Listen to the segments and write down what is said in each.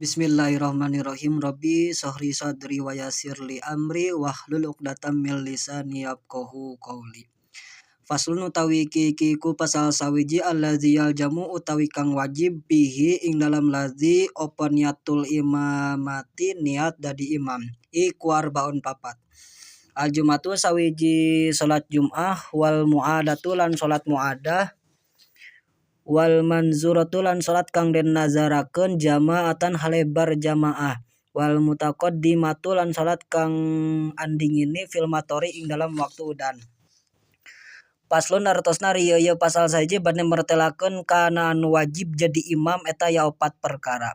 Bismillahirrahmanirrahim. Rabbi sahri sadri wa yassirli amri wahlul 'uqdatam min lisani yafqahu qawli. Faslun utawi ku pasal sawiji allazi yaljamu utawi kang wajib bihi ing dalam lazi opo niatul imamati niat dadi imam. Iku arbaun papat. Al jumatu sawiji salat Jum'ah wal mu'adatu lan salat mu'adah wal manzuratu lan salat kang den nazarakeun jamaatan halebar jamaah wal mutaqaddimatu lan salat kang andingini fil matori ing dalam waktu udan. Paslun nartosna rieu pasal saja bade mertelakeun kana anu wajib jadi imam eta ya opat perkara.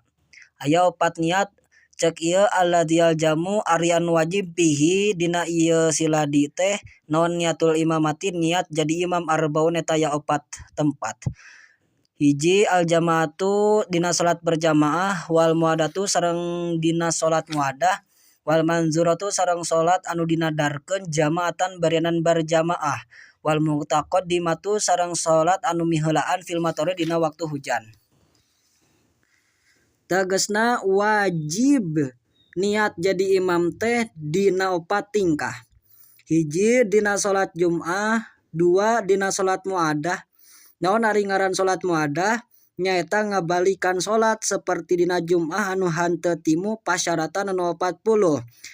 Aya opat niat cek ieu alladzi jamu ari anu wajib bihi dina ieu siladi teh naon niatul imamati niat jadi imam arbaun eta ya opat tempat. Hiji al jamaatu dina salat berjamaah wal muadatu sareng dina salat muadah wal manzuratu sareng salat anu dinadarkeun jamaatan barianan berjamaah wal mutaqaddimatu sareng salat anu miheulaan fil matori dina waktu hujan. Tegasna wajib niat jadi imam teh dina opat tingkah. Hiji dina salat Jum'ah, dua dina salat muadah. Naon ari ngaran salat muadah nyaeta ngabalikan salat seperti dina Jum'ah anu henteu timu pasyaratan anu 40.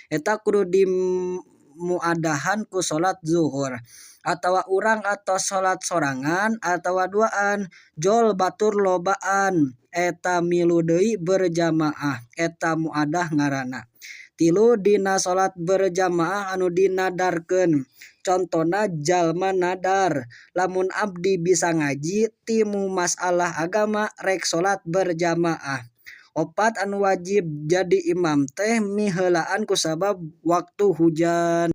Eta kudu dimuadahan ku salat zuhur. Atawa urang atau salat sorangan atawa duaan jol batur lobaan eta milu deui berjamaah eta muadah ngaranna. Tilu dina salat berjamaah anu dinadarkeun. Contona jalma nadar lamun abdi bisa ngaji timu masalah agama rek salat berjamaah. Opat anu wajib jadi imam teh miheulaan kusabab waktu hujan.